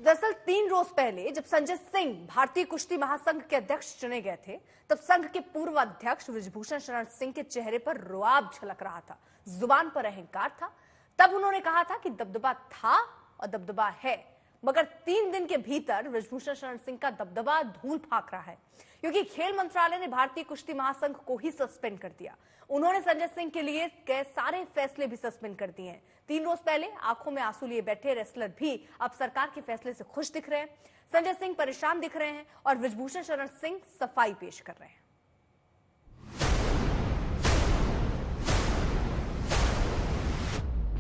दरअसल 3 रोज पहले जब संजय सिंह भारतीय कुश्ती महासंघ के अध्यक्ष चुने गए थे, तब संघ के पूर्व अध्यक्ष बृजभूषण शरण सिंह के चेहरे पर रुआब झलक रहा था, जुबान पर अहंकार था। तब उन्होंने कहा था कि दबदबा था और दबदबा है, मगर 3 दिन के भीतर बृजभूषण शरण सिंह का दबदबा धूल फाक रहा है, क्योंकि खेल मंत्रालय ने भारतीय कुश्ती महासंघ को ही सस्पेंड कर दिया। उन्होंने संजय सिंह के लिए कई सारे फैसले भी सस्पेंड कर दिए हैं। 3 रोज पहले आंखों में आंसू लिए बैठे रेसलर भी अब सरकार के फैसले से खुश दिख रहे हैं। संजय सिंह परेशान दिख रहे हैं और बृजभूषण शरण सिंह सफाई पेश कर रहे हैं।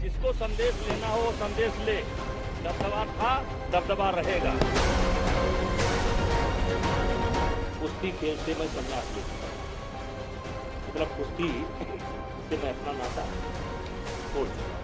जिसको संदेश लेना हो संदेश ले, दबदबा था, दबदबा रहेगा। कुश्ती खेल से मैं संन्यास ले चुका हूं, मतलब कुश्ती से मैं अपना नाता छोड़ चुका हूं।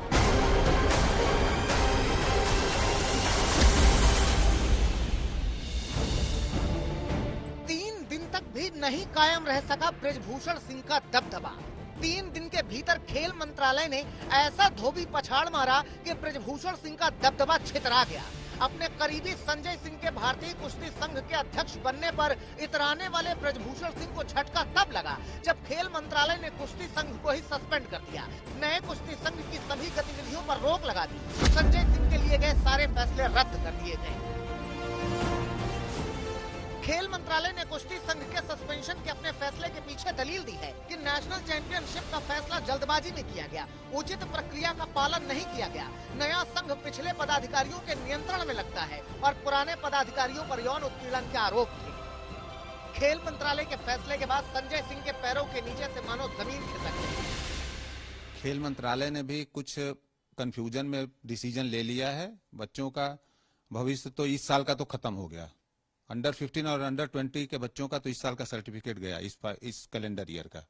3 दिन तक भी नहीं कायम रह सका बृजभूषण सिंह का दबदबा। 3 दिन के भीतर खेल मंत्रालय ने ऐसा धोबी पछाड़ मारा कि बृजभूषण सिंह का दबदबा छितरा गया। अपने करीबी संजय सिंह के भारतीय कुश्ती संघ के अध्यक्ष बनने पर इतराने वाले बृजभूषण सिंह को झटका तब लगा जब खेल मंत्रालय ने कुश्ती संघ को ही सस्पेंड कर दिया। नए कुश्ती संघ की सभी गतिविधियों पर रोक लगा दी। संजय सिंह के लिए गए सारे फैसले रद्द कर दिए गए। खेल मंत्रालय ने कुश्ती संघ के सस्पेंशन के अपने फैसले के पीछे दलील दी है कि नेशनल चैंपियनशिप का फैसला जल्दबाजी में किया गया, उचित प्रक्रिया का पालन नहीं किया गया। नया संघ पिछले पदाधिकारियों के नियंत्रण में लगता है और पुराने पदाधिकारियों पर यौन उत्पीड़न के आरोप थे। खेल मंत्रालय के फैसले के बाद संजय सिंह के पैरों के नीचे से मानो जमीन खिसक गई। खेल मंत्रालय ने भी कुछ कंफ्यूजन में डिसीजन ले लिया है। बच्चों का भविष्य तो इस साल का तो खत्म हो गया। अंडर 15 और अंडर 20 के बच्चों का तो इस साल का सर्टिफिकेट गया, इस कैलेंडर ईयर का।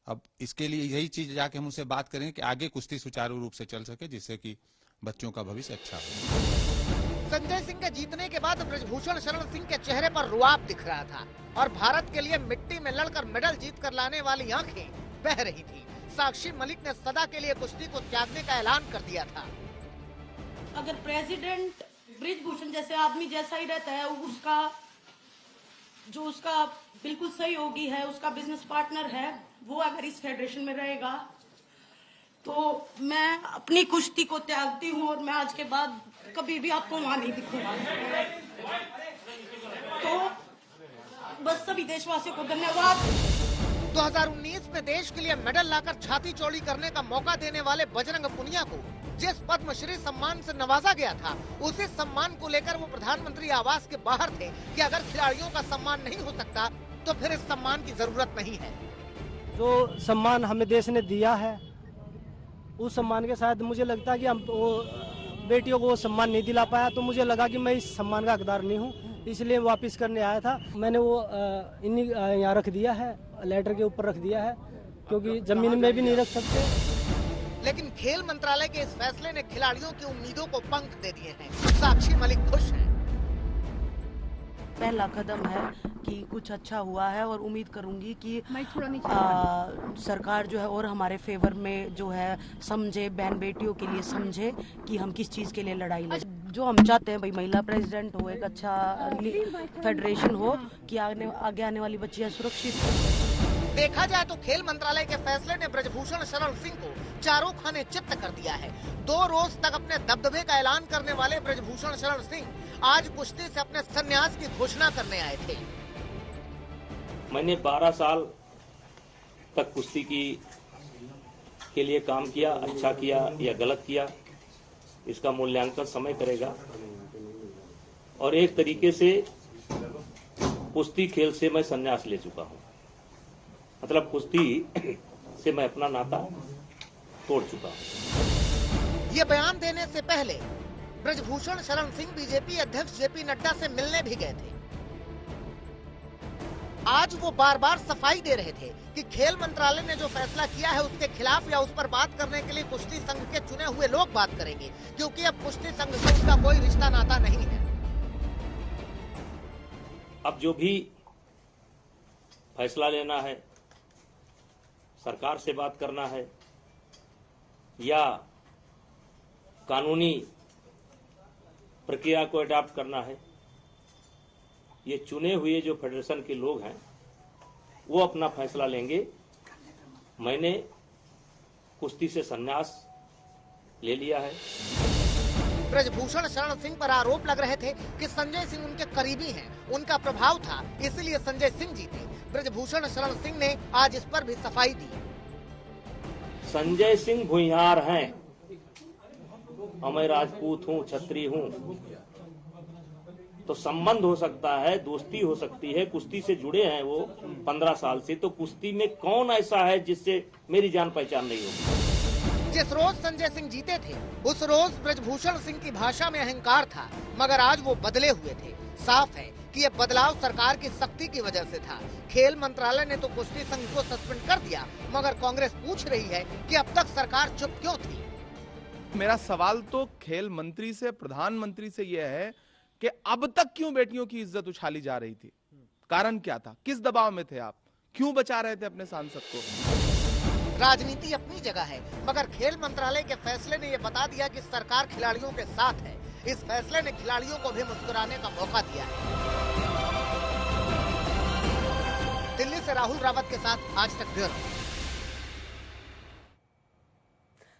अब इसके लिए यही चीज जाके हम उनसे बात करें कि आगे कुश्ती सुचारू रूप से चल सके, जिससे कि बच्चों का भविष्य अच्छा हो। संजय सिंह के जीतने के बाद बृजभूषण शरण सिंह के चेहरे पर रुआब दिख रहा था और भारत के लिए मिट्टी में लड़कर मेडल जीत कर लाने वाली आंखें बह रही थी। साक्षी मलिक ने सदा के लिए कुश्ती को त्यागने का ऐलान कर दिया था। अगर प्रेसिडेंट बृजभूषण जैसे आदमी जैसा ही रहता है, उसका बिल्कुल सहयोगी है, उसका बिजनेस पार्टनर है, वो अगर इस फेडरेशन में रहेगा तो मैं अपनी कुश्ती को त्यागती हूँ और मैं आज के बाद कभी भी आपको वहां नहीं दिखूंगा। तो बस सभी देशवासियों को धन्यवाद। 2019 में देश के लिए मेडल लाकर छाती चौड़ी करने का मौका देने वाले बजरंग पुनिया को जिस पद्मश्री सम्मान से नवाजा गया था, उसी सम्मान को लेकर वो प्रधानमंत्री आवास के बाहर थे कि अगर खिलाड़ियों का सम्मान नहीं हो सकता तो फिर इस सम्मान की जरूरत नहीं है। जो सम्मान हमें देश ने दिया है, उस सम्मान के साथ मुझे लगता है कि हम बेटियों को वो सम्मान नहीं दिला पाया, तो मुझे लगा कि मैं इस सम्मान का हकदार नहीं हूँ, इसलिए वापस करने आया था। मैंने वो इन्हीं यहाँ रख दिया है, लेटर के ऊपर रख दिया है, क्योंकि जमीन में भी नहीं रख सकते। लेकिन खेल मंत्रालय के इस फैसले ने खिलाड़ियों की उम्मीदों को पंख दे दिए हैं। साक्षी मलिक खुश है। पहला कदम है कि कुछ अच्छा हुआ है और उम्मीद करूंगी कि सरकार जो है और हमारे फेवर में जो है समझे, बहन बेटियों के लिए समझे कि हम किस चीज के लिए लड़ाई लड़। जो हम चाहते हैं भाई महिला प्रेसिडेंट हो, एक अच्छा फेडरेशन हो कि आगे आने वाली बच्चियां सुरक्षित हो। देखा जाए तो खेल मंत्रालय के फैसले ने बृजभूषण शरण सिंह को चारों खाने चित्त कर दिया है। 2 रोज तक अपने दबदबे का ऐलान करने वाले बृजभूषण शरण सिंह आज कुश्ती से अपने संन्यास की घोषणा करने आए थे। मैंने 12 साल तक कुश्ती के लिए काम किया। अच्छा किया या गलत किया, इसका मूल्यांकन समय करेगा। और एक तरीके से कुश्ती खेल से मैं संन्यास ले चुका हूं, मतलब कुश्ती से मैं अपना नाता तोड़ चुका हूं। ये बयान देने से पहले बृजभूषण शरण सिंह बीजेपी अध्यक्ष जेपी नड्डा से मिलने भी गए थे। आज वो बार बार सफाई दे रहे थे कि खेल मंत्रालय ने जो फैसला किया है उसके खिलाफ या उस पर बात करने के लिए कुश्ती संघ के चुने हुए लोग बात करेंगे, क्योंकि अब कुश्ती संघ से उनका कोई रिश्ता नाता नहीं है। अब जो भी फैसला लेना है, सरकार से बात करना है या कानूनी प्रक्रिया को अडॉप्ट करना है। ये चुने हुए जो फेडरेशन के लोग हैं वो अपना फैसला लेंगे। मैंने कुश्ती से संन्यास ले लिया है। ब्रजभूषण शरण सिंह पर आरोप लग रहे थे कि संजय सिंह उनके करीबी हैं, उनका प्रभाव था, इसलिए संजय सिंह जीते। ब्रजभूषण शरण सिंह ने आज इस पर भी सफाई दी। संजय सिंह भूमिहार हैं और मैं राजपूत हूँ, क्षत्रिय हूँ, तो संबंध हो सकता है, दोस्ती हो सकती है। कुश्ती से जुड़े हैं वो 15 साल से, तो कुश्ती में कौन ऐसा है जिससे मेरी जान पहचान नहीं होगी। जिस रोज संजय सिंह जीते थे उस रोज ब्रजभूषण सिंह की भाषा में अहंकार था, मगर आज वो बदले हुए थे। साफ है कि ये बदलाव सरकार की सख्ती की वजह से था। खेल मंत्रालय ने तो कुश्ती संघ को सस्पेंड कर दिया, मगर कांग्रेस पूछ रही है कि अब तक सरकार चुप क्यों थी। मेरा सवाल तो खेल मंत्री से, प्रधानमंत्री से यह है कि अब तक क्यों बेटियों की इज्जत उछाली जा रही थी? कारण क्या था? किस दबाव में थे आप? क्यों बचा रहे थे अपने सांसद को? राजनीति अपनी जगह है, मगर खेल मंत्रालय के फैसले ने ये बता दिया कि सरकार खिलाड़ियों के साथ है। इस फैसले ने खिलाड़ियों को भी मुस्कुराने का मौका दिया है। दिल्ली से राहुल रावत के साथ आज तक ब्यूरो।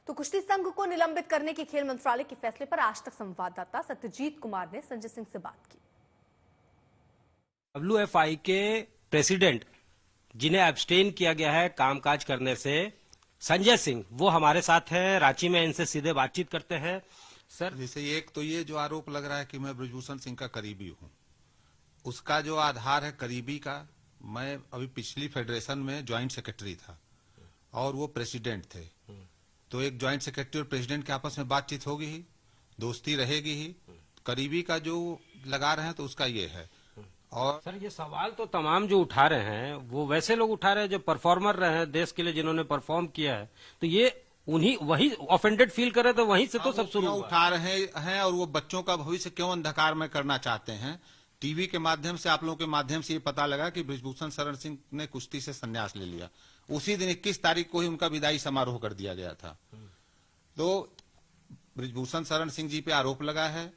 तो कुश्ती संघ को निलंबित करने के खेल मंत्रालय के फैसले पर आज तक संवाददाता सत्यजीत कुमार ने संजय सिंह से बात की। WFI के प्रेसिडेंट जिन्हें एब्सटेन किया गया है कामकाज करने से, संजय सिंह, वो हमारे साथ हैं, रांची में इनसे सीधे बातचीत करते हैं। सर, जैसे एक तो ये जो आरोप लग रहा है कि मैं ब्रजभूषण सिंह का करीबी हूँ, उसका जो आधार है करीबी का, मैं अभी पिछली फेडरेशन में ज्वाइंट सेक्रेटरी था और वो प्रेसिडेंट थे, तो एक ज्वाइंट सेक्रेटरी और प्रेसिडेंट के आपस में बातचीत होगी ही, दोस्ती रहेगी ही। करीबी का जो लगा रहे हैं तो उसका ये है। और सर, ये सवाल तो तमाम जो उठा रहे हैं वो वैसे लोग उठा रहे हैं जो परफॉर्मर रहे हैं देश के लिए, जिन्होंने परफॉर्म किया है, तो ये उन्हीं वही ऑफेंडेड फील कर रहे, तो वहीं से तो सब शुरू हुआ। उठा रहे हैं और वो बच्चों का भविष्य क्यों अंधकार में करना चाहते हैं। टीवी के माध्यम से, आप लोगों के माध्यम से ये पता लगा कि ब्रजभूषण शरण सिंह ने कुश्ती से संन्यास ले लिया। उसी दिन 21 तारीख को ही उनका विदाई समारोह कर दिया गया था। तो ब्रजभूषण शरण सिंह जी पे आरोप लगा है,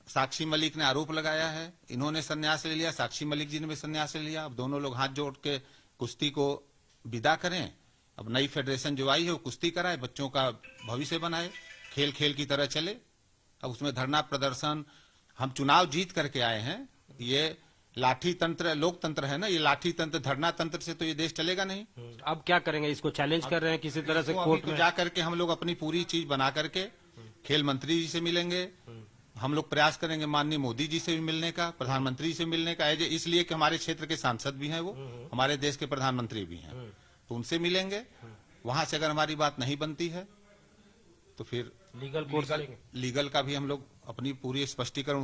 साक्षी मलिक ने आरोप लगाया है, इन्होंने संन्यास ले लिया, साक्षी मलिक जी ने भी संन्यास ले लिया। अब दोनों लोग हाथ जोड़ के कुश्ती को विदा करें। अब नई फेडरेशन जो आई है वो कुश्ती कराए, बच्चों का भविष्य बनाए, खेल खेल की तरह चले। अब उसमें धरना प्रदर्शन, हम चुनाव जीत करके आए हैं, ये लाठी तंत्र लोकतंत्र है ना, ये लाठी तंत्र धरना तंत्र से तो ये देश चलेगा नहीं। अब क्या करेंगे? इसको चैलेंज कर रहे हैं किसी तरह से कोर्ट में? जा करके हम लोग अपनी पूरी चीज बना करके खेल मंत्री जी से मिलेंगे। हम लोग प्रयास करेंगे माननीय मोदी जी से भी मिलने का, प्रधानमंत्री जी से मिलने का, इसलिए कि हमारे क्षेत्र के सांसद भी हैं, वो हमारे देश के प्रधानमंत्री भी हैं, तो उनसे मिलेंगे। वहां से अगर हमारी बात नहीं बनती है तो फिर लीगल का भी हम लोग अपनी पूरी स्पष्टीकरण